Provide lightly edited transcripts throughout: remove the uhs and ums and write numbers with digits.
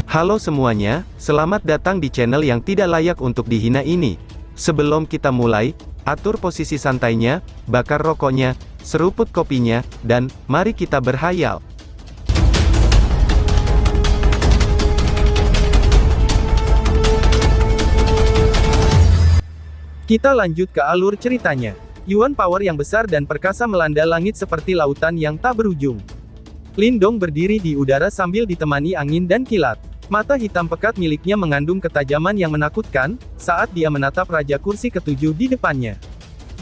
Halo semuanya, selamat datang di channel yang tidak layak untuk dihina ini. Sebelum kita mulai, atur posisi santainya, bakar rokoknya, seruput kopinya, dan mari kita berhayal. Kita lanjut ke alur ceritanya. Yuan power yang besar dan perkasa melanda langit seperti lautan yang tak berujung. Lindong berdiri di udara sambil ditemani angin dan kilat. Mata hitam pekat miliknya mengandung ketajaman yang menakutkan, saat dia menatap Raja Kursi Ketujuh di depannya.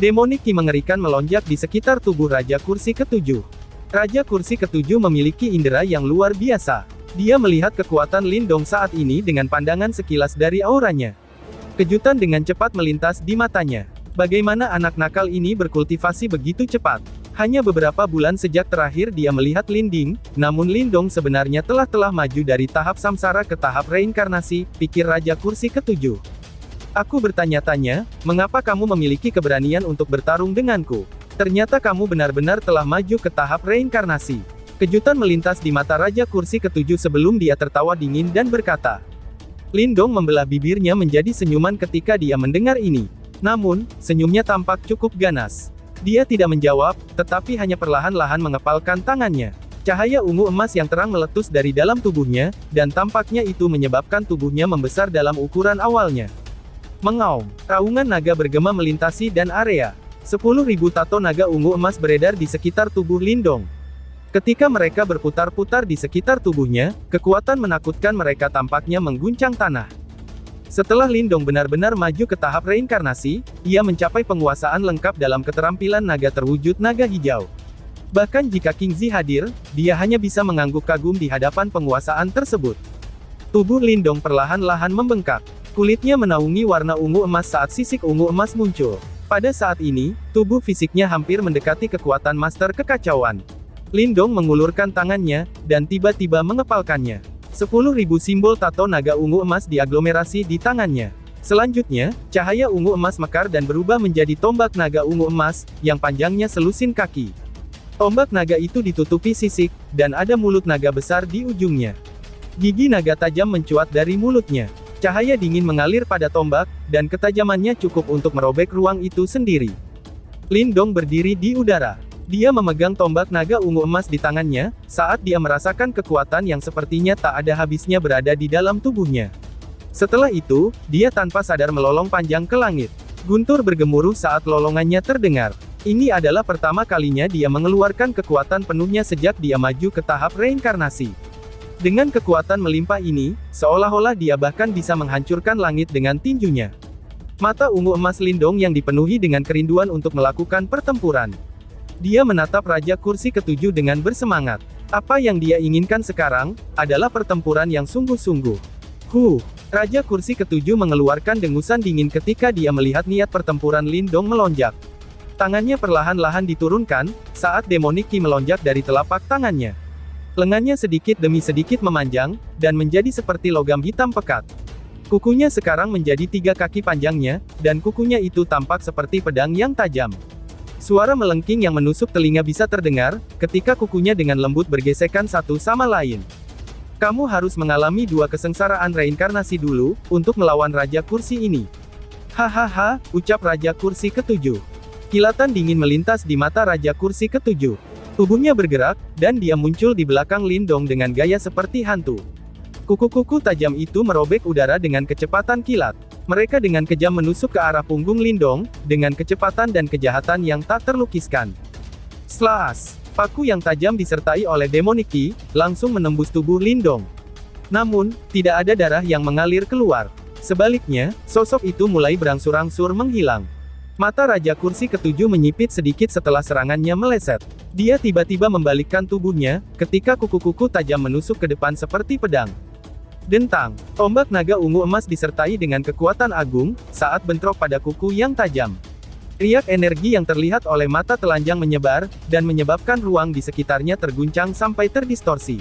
Demonic Ki mengerikan melonjak di sekitar tubuh Raja Kursi Ketujuh. Raja Kursi Ketujuh memiliki indera yang luar biasa. Dia melihat kekuatan Lindong saat ini dengan pandangan sekilas dari auranya. Kejutan dengan cepat melintas di matanya. Bagaimana anak nakal ini berkultivasi begitu cepat? Hanya beberapa bulan sejak terakhir dia melihat Linding, namun Lindong sebenarnya telah maju dari tahap samsara ke tahap reinkarnasi, pikir Raja Kursi Ketujuh. Aku bertanya-tanya, mengapa kamu memiliki keberanian untuk bertarung denganku? Ternyata kamu benar-benar telah maju ke tahap reinkarnasi. Kejutan melintas di mata Raja Kursi Ketujuh sebelum dia tertawa dingin dan berkata. Lindong membelah bibirnya menjadi senyuman ketika dia mendengar ini. Namun, senyumnya tampak cukup ganas. Dia tidak menjawab, tetapi hanya perlahan-lahan mengepalkan tangannya. Cahaya ungu emas yang terang meletus dari dalam tubuhnya, dan tampaknya itu menyebabkan tubuhnya membesar dalam ukuran awalnya. Mengaum, raungan naga bergema melintasi dan area. 10.000 tato naga ungu emas beredar di sekitar tubuh Lindong. Ketika mereka berputar-putar di sekitar tubuhnya, kekuatan menakutkan mereka tampaknya mengguncang tanah. Setelah Lindong benar-benar maju ke tahap reinkarnasi, ia mencapai penguasaan lengkap dalam keterampilan naga terwujud naga hijau. Bahkan jika King Zi hadir, dia hanya bisa mengangguk kagum di hadapan penguasaan tersebut. Tubuh Lindong perlahan-lahan membengkak. Kulitnya menaungi warna ungu emas saat sisik ungu emas muncul. Pada saat ini, tubuh fisiknya hampir mendekati kekuatan master kekacauan. Lindong mengulurkan tangannya, dan tiba-tiba mengepalkannya. 10.000 simbol tato naga ungu emas diaglomerasi di tangannya. Selanjutnya, cahaya ungu emas mekar dan berubah menjadi tombak naga ungu emas, yang panjangnya selusin kaki. Tombak naga itu ditutupi sisik, dan ada mulut naga besar di ujungnya. Gigi naga tajam mencuat dari mulutnya. Cahaya dingin mengalir pada tombak, dan ketajamannya cukup untuk merobek ruang itu sendiri. Lindong berdiri di udara. Dia memegang tombak naga ungu emas di tangannya, saat dia merasakan kekuatan yang sepertinya tak ada habisnya berada di dalam tubuhnya. Setelah itu, dia tanpa sadar melolong panjang ke langit. Guntur bergemuruh saat lolongannya terdengar. Ini adalah pertama kalinya dia mengeluarkan kekuatan penuhnya sejak dia maju ke tahap reinkarnasi. Dengan kekuatan melimpah ini, seolah-olah dia bahkan bisa menghancurkan langit dengan tinjunya. Mata ungu emas Lindong yang dipenuhi dengan kerinduan untuk melakukan pertempuran. Dia menatap Raja Kursi Ketujuh dengan bersemangat. Apa yang dia inginkan sekarang, adalah pertempuran yang sungguh-sungguh. Raja Kursi Ketujuh mengeluarkan dengusan dingin ketika dia melihat niat pertempuran Lindong melonjak. Tangannya perlahan-lahan diturunkan, saat Demonic Ki melonjak dari telapak tangannya. Lengannya sedikit demi sedikit memanjang, dan menjadi seperti logam hitam pekat. Kukunya sekarang menjadi 3 kaki panjangnya, dan kukunya itu tampak seperti pedang yang tajam. Suara melengking yang menusuk telinga bisa terdengar, ketika kukunya dengan lembut bergesekan satu sama lain. Kamu harus mengalami 2 kesengsaraan reinkarnasi dulu, untuk melawan Raja Kursi ini. Hahaha, ucap Raja Kursi Ketujuh. Kilatan dingin melintas di mata Raja Kursi Ketujuh. Tubuhnya bergerak, dan dia muncul di belakang Lindong dengan gaya seperti hantu. Kuku-kuku tajam itu merobek udara dengan kecepatan kilat. Mereka dengan kejam menusuk ke arah punggung Lindong, dengan kecepatan dan kejahatan yang tak terlukiskan. Slash! Paku yang tajam disertai oleh Demonic Ki, langsung menembus tubuh Lindong. Namun, tidak ada darah yang mengalir keluar. Sebaliknya, sosok itu mulai berangsur-angsur menghilang. Mata Raja Kursi Ketujuh menyipit sedikit setelah serangannya meleset. Dia tiba-tiba membalikkan tubuhnya, ketika kuku-kuku tajam menusuk ke depan seperti pedang. Dentang, tombak naga ungu emas disertai dengan kekuatan agung, saat bentrok pada kuku yang tajam. Riak energi yang terlihat oleh mata telanjang menyebar, dan menyebabkan ruang di sekitarnya terguncang sampai terdistorsi.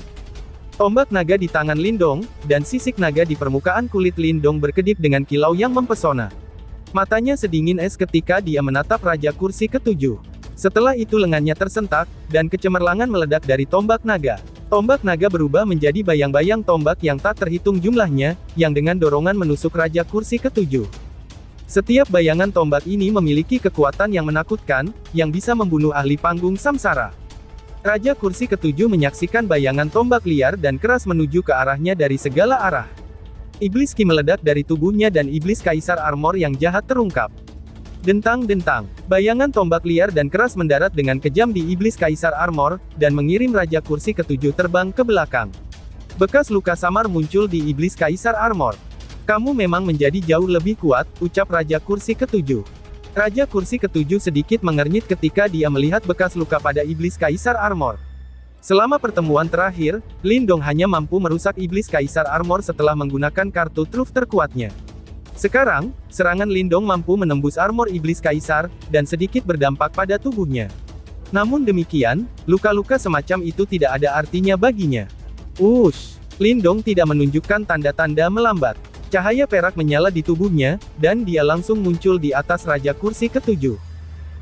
Tombak naga di tangan Lindong, dan sisik naga di permukaan kulit Lindong berkedip dengan kilau yang mempesona. Matanya sedingin es ketika dia menatap Raja Kursi Ketujuh. Setelah itu lengannya tersentak, dan kecemerlangan meledak dari tombak naga. Tombak naga berubah menjadi bayang-bayang tombak yang tak terhitung jumlahnya, yang dengan dorongan menusuk Raja Kursi ke-7. Setiap bayangan tombak ini memiliki kekuatan yang menakutkan, yang bisa membunuh ahli panggung samsara. Raja Kursi ke-7 menyaksikan bayangan tombak liar dan keras menuju ke arahnya dari segala arah. Iblis Ki meledak dari tubuhnya dan iblis Kaisar Armor yang jahat terungkap. Dentang-dentang, bayangan tombak liar dan keras mendarat dengan kejam di iblis Kaisar Armor, dan mengirim Raja Kursi ke-7 terbang ke belakang. Bekas luka samar muncul di iblis Kaisar Armor. Kamu memang menjadi jauh lebih kuat, ucap Raja Kursi ke-7. Raja Kursi ke-7 sedikit mengernyit ketika dia melihat bekas luka pada iblis Kaisar Armor. Selama pertemuan terakhir, Lindong hanya mampu merusak iblis Kaisar Armor setelah menggunakan kartu truf terkuatnya. Sekarang, serangan Lindong mampu menembus armor iblis Kaisar, dan sedikit berdampak pada tubuhnya. Namun demikian, luka-luka semacam itu tidak ada artinya baginya. Lindong tidak menunjukkan tanda-tanda melambat. Cahaya perak menyala di tubuhnya, dan dia langsung muncul di atas Raja Kursi ke-7.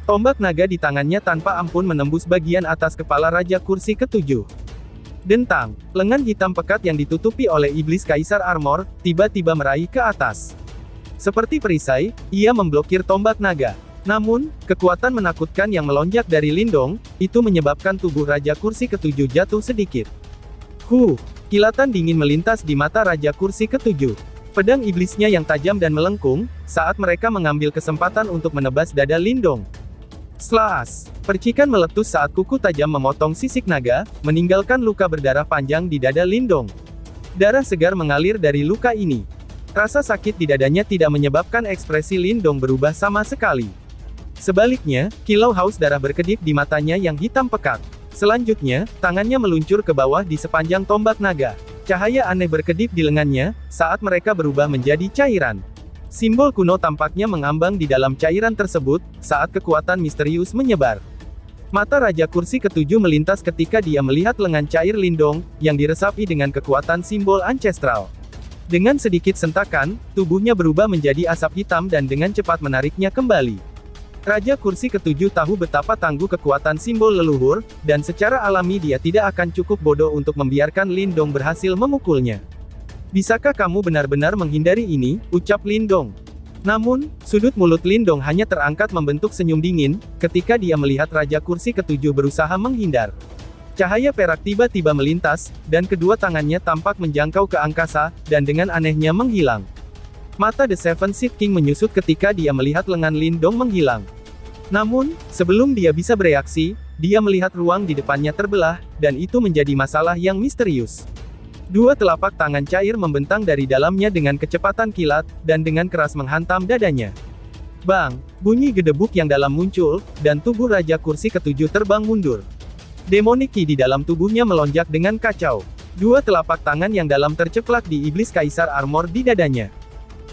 Tombak naga di tangannya tanpa ampun menembus bagian atas kepala Raja Kursi ke-7. Dentang, lengan hitam pekat yang ditutupi oleh iblis Kaisar Armor, tiba-tiba meraih ke atas. Seperti perisai, ia memblokir tombak naga. Namun, kekuatan menakutkan yang melonjak dari Lindong, itu menyebabkan tubuh Raja Kursi ke-7 jatuh sedikit. Kilatan dingin melintas di mata Raja Kursi ke-7. Pedang iblisnya yang tajam dan melengkung, saat mereka mengambil kesempatan untuk menebas dada Lindong. Slash! Percikan meletus saat kuku tajam memotong sisik naga, meninggalkan luka berdarah panjang di dada Lindong. Darah segar mengalir dari luka ini. Rasa sakit di dadanya tidak menyebabkan ekspresi Lindong berubah sama sekali. Sebaliknya, kilau haus darah berkedip di matanya yang hitam pekat. Selanjutnya, tangannya meluncur ke bawah di sepanjang tombak naga. Cahaya aneh berkedip di lengannya, saat mereka berubah menjadi cairan. Simbol kuno tampaknya mengambang di dalam cairan tersebut, saat kekuatan misterius menyebar. Mata Raja Kursi ke-7 melintas ketika dia melihat lengan cair Lindong, yang diresapi dengan kekuatan simbol ancestral. Dengan sedikit sentakan, tubuhnya berubah menjadi asap hitam dan dengan cepat menariknya kembali. Raja Kursi ke-7 tahu betapa tangguh kekuatan simbol leluhur, dan secara alami dia tidak akan cukup bodoh untuk membiarkan Lindong berhasil memukulnya. Bisakah kamu benar-benar menghindari ini, ucap Lindong. Namun, sudut mulut Lindong hanya terangkat membentuk senyum dingin, ketika dia melihat Raja Kursi ke-7 berusaha menghindar. Cahaya perak tiba-tiba melintas, dan kedua tangannya tampak menjangkau ke angkasa, dan dengan anehnya menghilang. Mata The Seven Sith King menyusut ketika dia melihat lengan Lindong menghilang. Namun, sebelum dia bisa bereaksi, dia melihat ruang di depannya terbelah, dan itu menjadi masalah yang misterius. Dua telapak tangan cair membentang dari dalamnya dengan kecepatan kilat, dan dengan keras menghantam dadanya. Bang! Bunyi gedebuk yang dalam muncul, dan tubuh Raja Kursi ke-7 terbang mundur. Demonic Ki di dalam tubuhnya melonjak dengan kacau. Dua telapak tangan yang dalam terceplak di iblis Kaisar Armor di dadanya.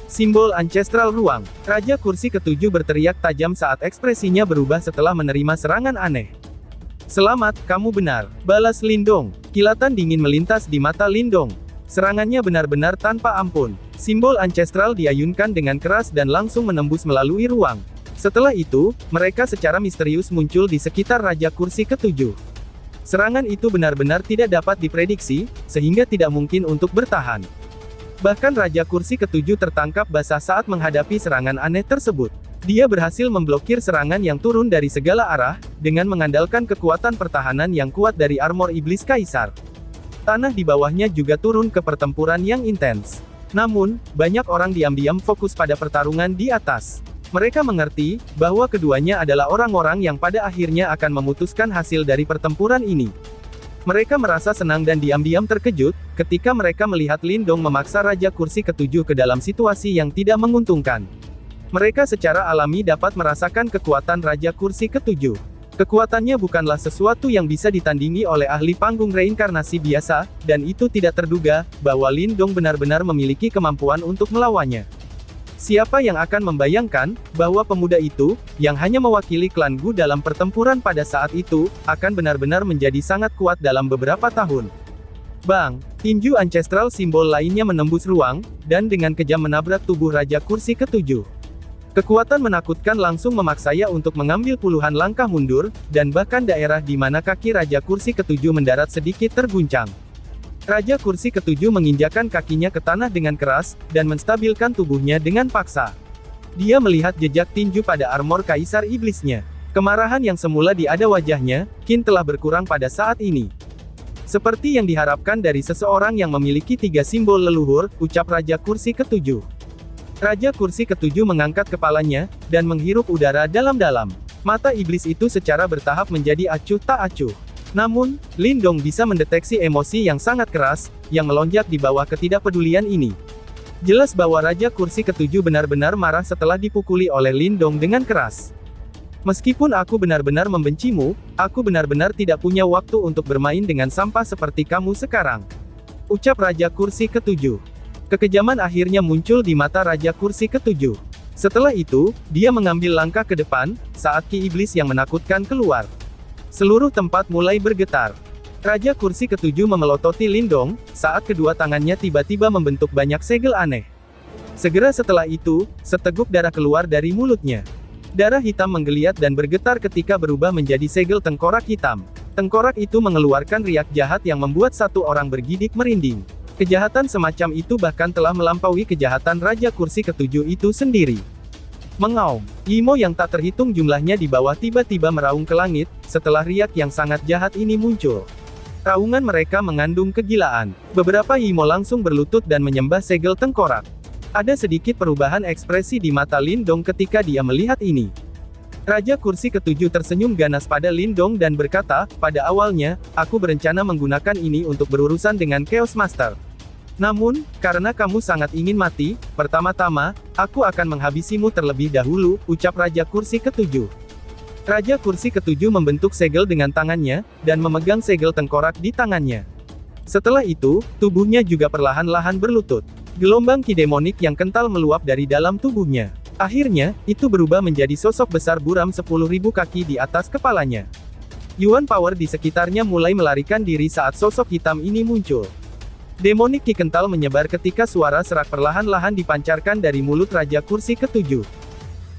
Simbol ancestral ruang. Raja Kursi ke-7 berteriak tajam saat ekspresinya berubah setelah menerima serangan aneh. Selamat, kamu benar, balas Lindong. Kilatan dingin melintas di mata Lindong. Serangannya benar-benar tanpa ampun. Simbol ancestral diayunkan dengan keras dan langsung menembus melalui ruang. Setelah itu, mereka secara misterius muncul di sekitar Raja Kursi ke-7. Serangan itu benar-benar tidak dapat diprediksi, sehingga tidak mungkin untuk bertahan. Bahkan Raja Kursi ke-7 tertangkap basah saat menghadapi serangan aneh tersebut. Dia berhasil memblokir serangan yang turun dari segala arah, dengan mengandalkan kekuatan pertahanan yang kuat dari armor iblis Kaisar. Tanah di bawahnya juga turun ke pertempuran yang intens. Namun, banyak orang diam-diam fokus pada pertarungan di atas. Mereka mengerti, bahwa keduanya adalah orang-orang yang pada akhirnya akan memutuskan hasil dari pertempuran ini. Mereka merasa senang dan diam-diam terkejut, ketika mereka melihat Lindong memaksa Raja Kursi ke-7 ke dalam situasi yang tidak menguntungkan. Mereka secara alami dapat merasakan kekuatan Raja Kursi ke-7. Kekuatannya bukanlah sesuatu yang bisa ditandingi oleh ahli panggung reinkarnasi biasa, dan itu tidak terduga, bahwa Lindong benar-benar memiliki kemampuan untuk melawannya. Siapa yang akan membayangkan, bahwa pemuda itu, yang hanya mewakili klan Gu dalam pertempuran pada saat itu, akan benar-benar menjadi sangat kuat dalam beberapa tahun. Bang! Tinju ancestral simbol lainnya menembus ruang, dan dengan kejam menabrak tubuh Raja Kursi ke-7. Kekuatan menakutkan langsung memaksanya untuk mengambil puluhan langkah mundur, dan bahkan daerah di mana kaki Raja Kursi Ketujuh mendarat sedikit terguncang. Raja Kursi Ketujuh menginjakkan kakinya ke tanah dengan keras, dan menstabilkan tubuhnya dengan paksa. Dia melihat jejak tinju pada armor Kaisar Iblisnya. Kemarahan yang semula ada wajahnya, kini telah berkurang pada saat ini. Seperti yang diharapkan dari seseorang yang memiliki 3 simbol leluhur, ucap Raja Kursi Ketujuh. Raja Kursi Ketujuh mengangkat kepalanya, dan menghirup udara dalam-dalam. Mata iblis itu secara bertahap menjadi acuh tak acuh. Namun, Lindong bisa mendeteksi emosi yang sangat keras, yang melonjak di bawah ketidakpedulian ini. Jelas bahwa Raja Kursi Ketujuh benar-benar marah setelah dipukuli oleh Lindong dengan keras. Meskipun aku benar-benar membencimu, aku benar-benar tidak punya waktu untuk bermain dengan sampah seperti kamu sekarang. Ucap Raja Kursi Ketujuh. Kekejaman akhirnya muncul di mata Raja Kursi Ketujuh. Setelah itu, dia mengambil langkah ke depan, saat ki iblis yang menakutkan keluar. Seluruh tempat mulai bergetar. Raja Kursi Ketujuh memelototi Lindong, saat kedua tangannya tiba-tiba membentuk banyak segel aneh. Segera setelah itu, seteguk darah keluar dari mulutnya. Darah hitam menggeliat dan bergetar ketika berubah menjadi segel tengkorak hitam. Tengkorak itu mengeluarkan riak jahat yang membuat satu orang bergidik merinding. Kejahatan semacam itu bahkan telah melampaui kejahatan Raja Kursi Ketujuh itu sendiri. Mengaum, Imo yang tak terhitung jumlahnya di bawah tiba-tiba meraung ke langit, setelah riak yang sangat jahat ini muncul. Raungan mereka mengandung kegilaan. Beberapa Imo langsung berlutut dan menyembah segel tengkorak. Ada sedikit perubahan ekspresi di mata Lindong ketika dia melihat ini. Raja Kursi Ketujuh tersenyum ganas pada Lindong dan berkata, pada awalnya, aku berencana menggunakan ini untuk berurusan dengan Chaos Master. Namun, karena kamu sangat ingin mati, pertama-tama, aku akan menghabisimu terlebih dahulu, ucap Raja Kursi Ketujuh. Raja Kursi Ketujuh membentuk segel dengan tangannya, dan memegang segel tengkorak di tangannya. Setelah itu, tubuhnya juga perlahan-lahan berlutut. Gelombang ki demonik yang kental meluap dari dalam tubuhnya. Akhirnya, itu berubah menjadi sosok besar buram 10.000 kaki di atas kepalanya. Yuan power di sekitarnya mulai melarikan diri saat sosok hitam ini muncul. Demonik ki kental menyebar ketika suara serak perlahan-lahan dipancarkan dari mulut Raja Kursi Ketujuh.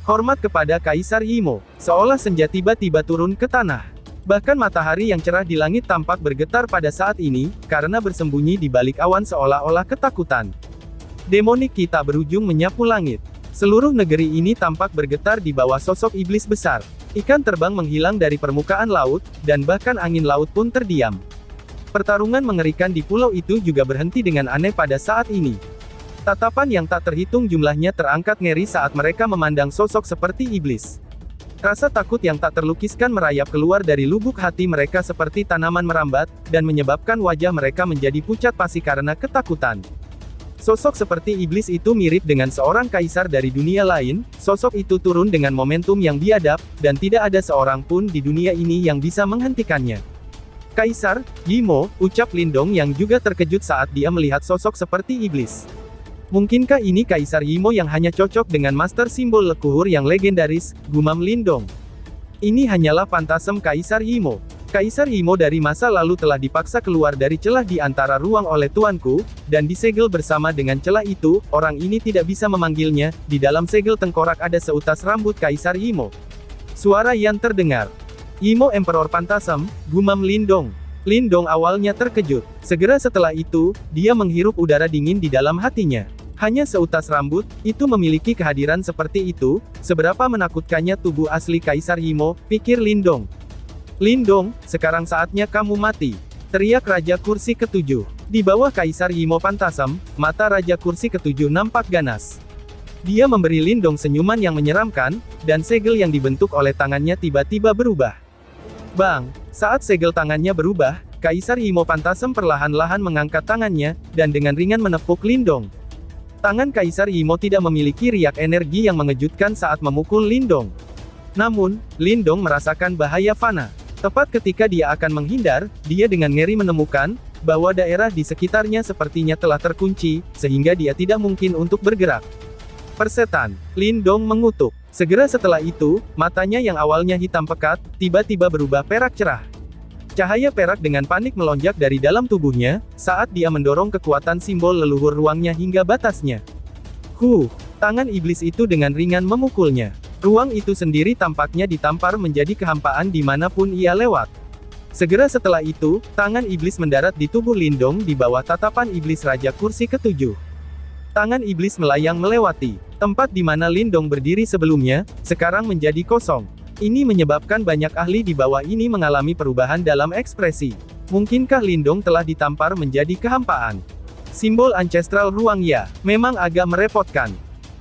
Hormat kepada Kaisar Imo, seolah senja tiba-tiba turun ke tanah. Bahkan matahari yang cerah di langit tampak bergetar pada saat ini, karena bersembunyi di balik awan seolah-olah ketakutan. Demonik ki tak berujung menyapu langit. Seluruh negeri ini tampak bergetar di bawah sosok iblis besar. Ikan terbang menghilang dari permukaan laut, dan bahkan angin laut pun terdiam. Pertarungan mengerikan di pulau itu juga berhenti dengan aneh pada saat ini. Tatapan yang tak terhitung jumlahnya terangkat ngeri saat mereka memandang sosok seperti iblis. Rasa takut yang tak terlukiskan merayap keluar dari lubuk hati mereka seperti tanaman merambat, dan menyebabkan wajah mereka menjadi pucat pasi karena ketakutan. Sosok seperti iblis itu mirip dengan seorang kaisar dari dunia lain, sosok itu turun dengan momentum yang biadab, dan tidak ada seorang pun di dunia ini yang bisa menghentikannya. Kaisar, Imo, ucap Lindong yang juga terkejut saat dia melihat sosok seperti iblis. Mungkinkah ini Kaisar Imo yang hanya cocok dengan master simbol leluhur yang legendaris, gumam Lindong. Ini hanyalah pantasem Kaisar Imo. Kaisar Imo dari masa lalu telah dipaksa keluar dari celah di antara ruang oleh tuanku, dan disegel bersama dengan celah itu, orang ini tidak bisa memanggilnya, di dalam segel tengkorak ada seutas rambut Kaisar Imo. Suara yang terdengar. Imo Emperor Pantasem, gumam Lindong. Lindong awalnya terkejut. Segera setelah itu, dia menghirup udara dingin di dalam hatinya. Hanya seutas rambut, itu memiliki kehadiran seperti itu, seberapa menakutkannya tubuh asli Kaisar Imo, pikir Lindong. Lindong, sekarang saatnya kamu mati. Teriak Raja Kursi Ketujuh. Di bawah Kaisar Imo Pantasem, mata Raja Kursi Ketujuh nampak ganas. Dia memberi Lindong senyuman yang menyeramkan, dan segel yang dibentuk oleh tangannya tiba-tiba berubah. Bang! Saat segel tangannya berubah, Kaisar Imo Pantasem perlahan-lahan mengangkat tangannya, dan dengan ringan menepuk Lindong. Tangan Kaisar Imo tidak memiliki riak energi yang mengejutkan saat memukul Lindong. Namun, Lindong merasakan bahaya fana. Tepat ketika dia akan menghindar, dia dengan ngeri menemukan, bahwa daerah di sekitarnya sepertinya telah terkunci, sehingga dia tidak mungkin untuk bergerak. Persetan, Lindong mengutuk. Segera setelah itu, matanya yang awalnya hitam pekat, tiba-tiba berubah perak cerah. Cahaya perak dengan panik melonjak dari dalam tubuhnya, saat dia mendorong kekuatan simbol leluhur ruangnya hingga batasnya. Tangan iblis itu dengan ringan memukulnya. Ruang itu sendiri tampaknya ditampar menjadi kehampaan dimanapun ia lewat. Segera setelah itu, tangan iblis mendarat di tubuh Lindong di bawah tatapan iblis Raja Kursi ketujuh. Tangan iblis melayang melewati tempat di mana Lindong berdiri sebelumnya, sekarang menjadi kosong. Ini menyebabkan banyak ahli di bawah ini mengalami perubahan dalam ekspresi. Mungkinkah Lindong telah ditampar menjadi kehampaan? Simbol ancestral ruang ya, memang agak merepotkan.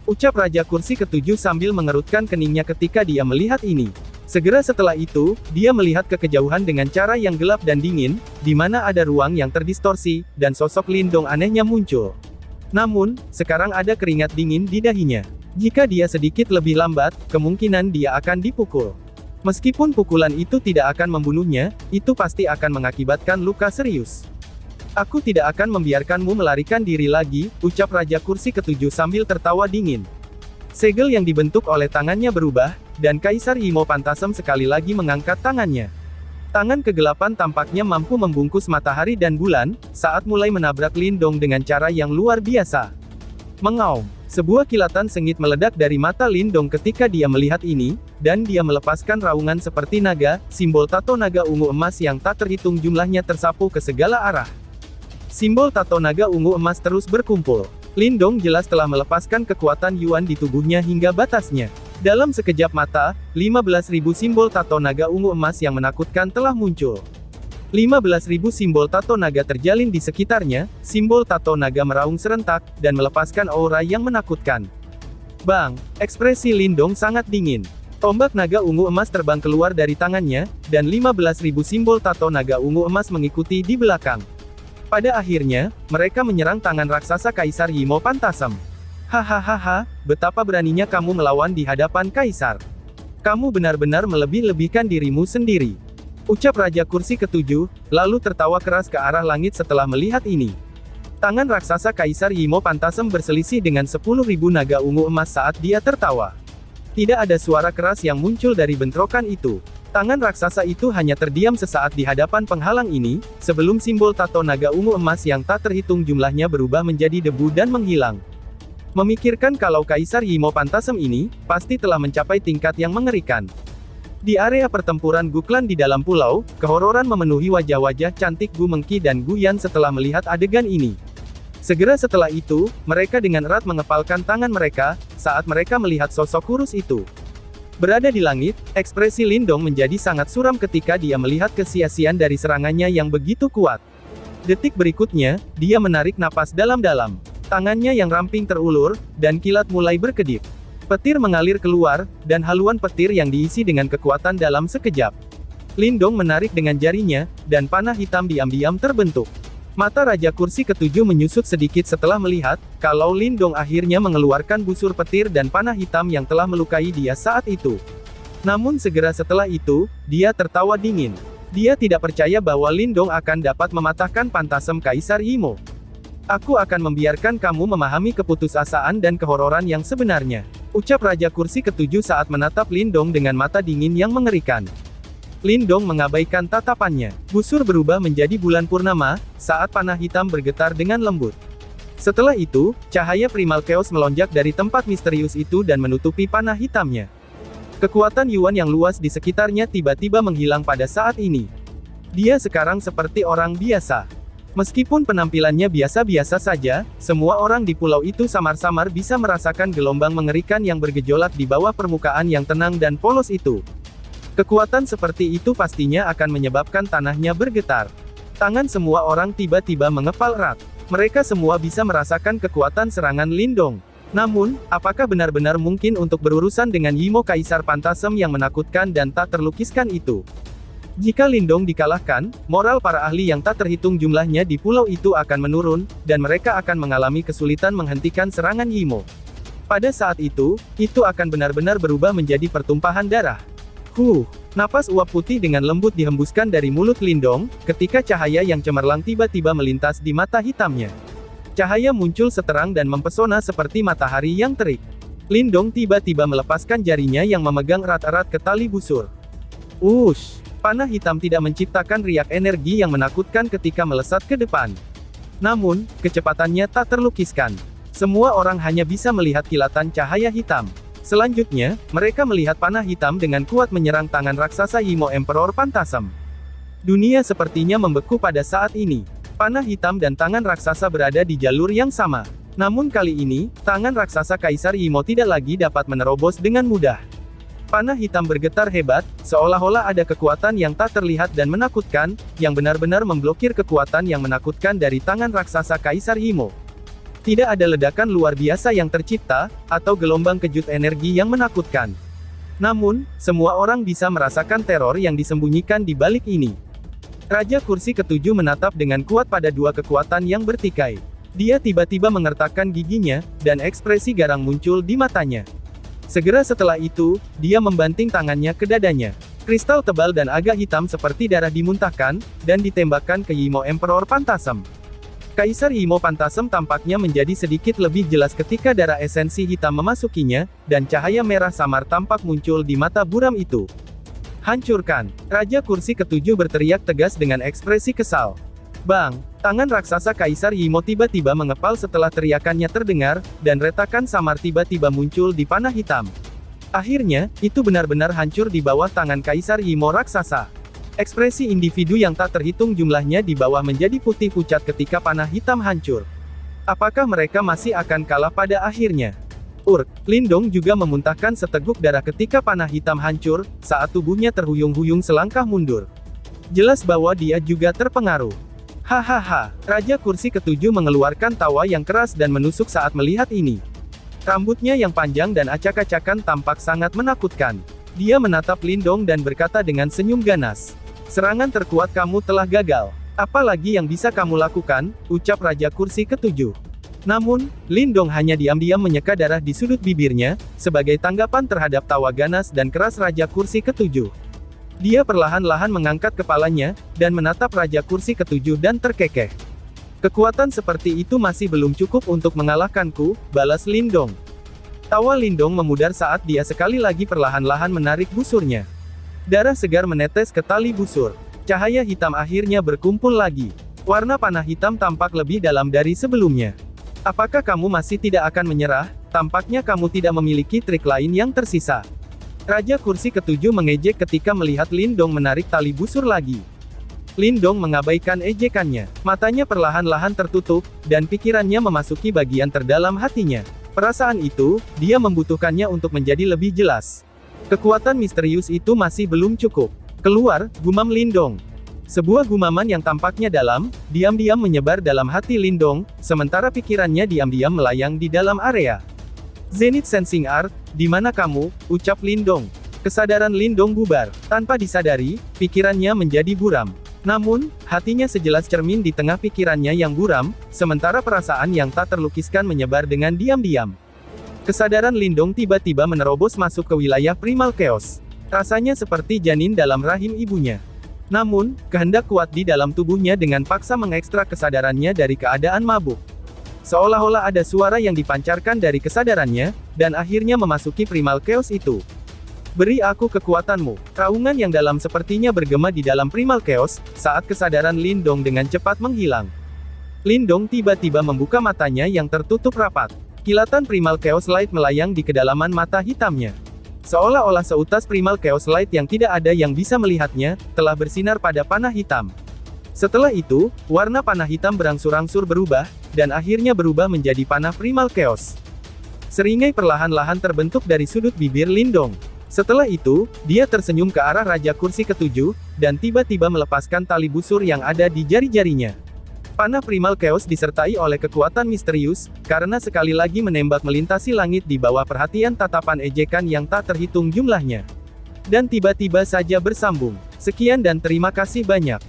Ucap Raja Kursi ketujuh sambil mengerutkan keningnya ketika dia melihat ini. Segera setelah itu, dia melihat ke kejauhan dengan cara yang gelap dan dingin, di mana ada ruang yang terdistorsi, dan sosok Lindong anehnya muncul. Namun, sekarang ada keringat dingin di dahinya. Jika dia sedikit lebih lambat, kemungkinan dia akan dipukul. Meskipun pukulan itu tidak akan membunuhnya, itu pasti akan mengakibatkan luka serius. Aku tidak akan membiarkanmu melarikan diri lagi, ucap Raja Kursi ketujuh sambil tertawa dingin. Segel yang dibentuk oleh tangannya berubah, dan Kaisar Yimo Pantasem sekali lagi mengangkat tangannya. Tangan kegelapan tampaknya mampu membungkus matahari dan bulan, saat mulai menabrak Lindong dengan cara yang luar biasa. Mengaum. Sebuah kilatan sengit meledak dari mata Lindong ketika dia melihat ini, dan dia melepaskan raungan seperti naga, simbol tato naga ungu emas yang tak terhitung jumlahnya tersapu ke segala arah. Simbol tato naga ungu emas terus berkumpul. Lindong jelas telah melepaskan kekuatan Yuan di tubuhnya hingga batasnya. Dalam sekejap mata, 15.000 simbol tato naga ungu emas yang menakutkan telah muncul. 15.000 simbol tato naga terjalin di sekitarnya, simbol tato naga meraung serentak, dan melepaskan aura yang menakutkan. Bang! Ekspresi Lindong sangat dingin. Tombak naga ungu emas terbang keluar dari tangannya, dan 15.000 simbol tato naga ungu emas mengikuti di belakang. Pada akhirnya, mereka menyerang tangan raksasa Kaisar Yimo Pantasem. Hahaha, betapa beraninya kamu melawan di hadapan Kaisar. Kamu benar-benar melebih-lebihkan dirimu sendiri. Ucap Raja Kursi ketujuh, lalu tertawa keras ke arah langit setelah melihat ini. Tangan raksasa Kaisar Yimo Pantasem berselisih dengan 10.000 naga ungu emas saat dia tertawa. Tidak ada suara keras yang muncul dari bentrokan itu. Tangan raksasa itu hanya terdiam sesaat di hadapan penghalang ini, sebelum simbol tato naga ungu emas yang tak terhitung jumlahnya berubah menjadi debu dan menghilang. Memikirkan kalau Kaisar Yimo Pantasem ini, pasti telah mencapai tingkat yang mengerikan. Di area pertempuran Guklan di dalam pulau, kehororan memenuhi wajah-wajah cantik Gu Mengki dan Gu Yan setelah melihat adegan ini. Segera setelah itu, mereka dengan erat mengepalkan tangan mereka, saat mereka melihat sosok kurus itu. Berada di langit, ekspresi Lindong menjadi sangat suram ketika dia melihat kesia-siaan dari serangannya yang begitu kuat. Detik berikutnya, dia menarik napas dalam-dalam. Tangannya yang ramping terulur, dan kilat mulai berkedip. Petir mengalir keluar, dan haluan petir yang diisi dengan kekuatan dalam sekejap. Lindong menarik dengan jarinya, dan panah hitam diam-diam terbentuk. Mata Raja Kursi ketujuh menyusut sedikit setelah melihat, kalau Lindong akhirnya mengeluarkan busur petir dan panah hitam yang telah melukai dia saat itu. Namun segera setelah itu, dia tertawa dingin. Dia tidak percaya bahwa Lindong akan dapat mematahkan Pantasem Kaisar Yimo. Aku akan membiarkan kamu memahami keputusasaan dan kehororan yang sebenarnya. Ucap Raja Kursi ketujuh saat menatap Lindong dengan mata dingin yang mengerikan. Lindong mengabaikan tatapannya. Busur berubah menjadi bulan purnama, saat panah hitam bergetar dengan lembut. Setelah itu, cahaya primal chaos melonjak dari tempat misterius itu dan menutupi panah hitamnya. Kekuatan Yuan yang luas di sekitarnya tiba-tiba menghilang pada saat ini. Dia sekarang seperti orang biasa. Meskipun penampilannya biasa-biasa saja, semua orang di pulau itu samar-samar bisa merasakan gelombang mengerikan yang bergejolak di bawah permukaan yang tenang dan polos itu. Kekuatan seperti itu pastinya akan menyebabkan tanahnya bergetar. Tangan semua orang tiba-tiba mengepal erat. Mereka semua bisa merasakan kekuatan serangan Lindong. Namun, apakah benar-benar mungkin untuk berurusan dengan Yimo Kaisar Pantasem yang menakutkan dan tak terlukiskan itu? Jika Lindong dikalahkan, moral para ahli yang tak terhitung jumlahnya di pulau itu akan menurun, dan mereka akan mengalami kesulitan menghentikan serangan Yimo. Pada saat itu akan benar-benar berubah menjadi pertumpahan darah. Napas uap putih dengan lembut dihembuskan dari mulut Lindong, ketika cahaya yang cemerlang tiba-tiba melintas di mata hitamnya. Cahaya muncul seterang dan mempesona seperti matahari yang terik. Lindong tiba-tiba melepaskan jarinya yang memegang erat-erat ke tali busur. Panah hitam tidak menciptakan riak energi yang menakutkan ketika melesat ke depan. Namun, kecepatannya tak terlukiskan. Semua orang hanya bisa melihat kilatan cahaya hitam. Selanjutnya, mereka melihat panah hitam dengan kuat menyerang tangan raksasa Yimo Emperor Phantasm. Dunia sepertinya membeku pada saat ini. Panah hitam dan tangan raksasa berada di jalur yang sama. Namun kali ini, tangan raksasa Kaisar Yimo tidak lagi dapat menerobos dengan mudah. Panah hitam bergetar hebat, seolah-olah ada kekuatan yang tak terlihat dan menakutkan, yang benar-benar memblokir kekuatan yang menakutkan dari tangan raksasa Kaisar Yimo. Tidak ada ledakan luar biasa yang tercipta, atau gelombang kejut energi yang menakutkan. Namun, semua orang bisa merasakan teror yang disembunyikan di balik ini. Raja Kursi Ketujuh menatap dengan kuat pada dua kekuatan yang bertikai. Dia tiba-tiba mengertakkan giginya, dan ekspresi garang muncul di matanya. Segera setelah itu, dia membanting tangannya ke dadanya. Kristal tebal dan agak hitam seperti darah dimuntahkan, dan ditembakkan ke Yimo Emperor Phantasm. Kaisar Yimo Phantasm tampaknya menjadi sedikit lebih jelas ketika darah esensi hitam memasukinya, dan cahaya merah samar tampak muncul di mata buram itu. Hancurkan! Raja Kursi Ketujuh berteriak tegas dengan ekspresi kesal. Bang! Tangan raksasa Kaisar Yimo tiba-tiba mengepal setelah teriakannya terdengar, dan retakan samar tiba-tiba muncul di panah hitam. Akhirnya, itu benar-benar hancur di bawah tangan Kaisar Yimo raksasa. Ekspresi individu yang tak terhitung jumlahnya di bawah menjadi putih pucat ketika panah hitam hancur. Apakah mereka masih akan kalah pada akhirnya? Lindong juga memuntahkan seteguk darah ketika panah hitam hancur, saat tubuhnya terhuyung-huyung selangkah mundur. Jelas bahwa dia juga terpengaruh. Hahaha, Raja Kursi Ketujuh mengeluarkan tawa yang keras dan menusuk saat melihat ini. Rambutnya yang panjang dan acak-acakan tampak sangat menakutkan. Dia menatap Lindong dan berkata dengan senyum ganas. Serangan terkuat kamu telah gagal. Apa lagi yang bisa kamu lakukan, ucap Raja Kursi Ketujuh. Namun, Lindong hanya diam-diam menyeka darah di sudut bibirnya, sebagai tanggapan terhadap tawa ganas dan keras Raja Kursi Ketujuh. Dia perlahan-lahan mengangkat kepalanya, dan menatap Raja Kursi Ketujuh dan terkekeh. Kekuatan seperti itu masih belum cukup untuk mengalahkanku, balas Lindong. Tawa Lindong memudar saat dia sekali lagi perlahan-lahan menarik busurnya. Darah segar menetes ke tali busur. Cahaya hitam akhirnya berkumpul lagi. Warna panah hitam tampak lebih dalam dari sebelumnya. Apakah kamu masih tidak akan menyerah? Tampaknya kamu tidak memiliki trik lain yang tersisa. Raja Kursi Ketujuh mengejek ketika melihat Lindong menarik tali busur lagi. Lindong mengabaikan ejekannya. Matanya perlahan-lahan tertutup, dan pikirannya memasuki bagian terdalam hatinya. Perasaan itu, dia membutuhkannya untuk menjadi lebih jelas. Kekuatan misterius itu masih belum cukup. Keluar, gumam Lindong. Sebuah gumaman yang tampaknya dalam, diam-diam menyebar dalam hati Lindong, sementara pikirannya diam-diam melayang di dalam area. Zenith Sensing Art, di mana kamu, ucap Lindong. Kesadaran Lindong bubar. Tanpa disadari, pikirannya menjadi buram. Namun, hatinya sejelas cermin di tengah pikirannya yang buram, sementara perasaan yang tak terlukiskan menyebar dengan diam-diam. Kesadaran Lindong tiba-tiba menerobos masuk ke wilayah Primal Chaos. Rasanya seperti janin dalam rahim ibunya. Namun, kehendak kuat di dalam tubuhnya dengan paksa mengekstrak kesadarannya dari keadaan mabuk. Seolah-olah ada suara yang dipancarkan dari kesadarannya, dan akhirnya memasuki Primal Chaos itu. Beri aku kekuatanmu. Raungan yang dalam sepertinya bergema di dalam Primal Chaos, saat kesadaran Lindong dengan cepat menghilang. Lindong tiba-tiba membuka matanya yang tertutup rapat. Kilatan Primal Chaos Light melayang di kedalaman mata hitamnya. Seolah-olah seutas Primal Chaos Light yang tidak ada yang bisa melihatnya, telah bersinar pada panah hitam. Setelah itu, warna panah hitam berangsur-angsur berubah, dan akhirnya berubah menjadi panah Primal Chaos. Seringai perlahan-lahan terbentuk dari sudut bibir Lindong. Setelah itu, dia tersenyum ke arah Raja Kursi Ketujuh, dan tiba-tiba melepaskan tali busur yang ada di jari-jarinya. Panah Primal Chaos disertai oleh kekuatan misterius, karena sekali lagi menembak melintasi langit di bawah perhatian tatapan ejekan yang tak terhitung jumlahnya. Dan tiba-tiba saja bersambung. Sekian dan terima kasih banyak.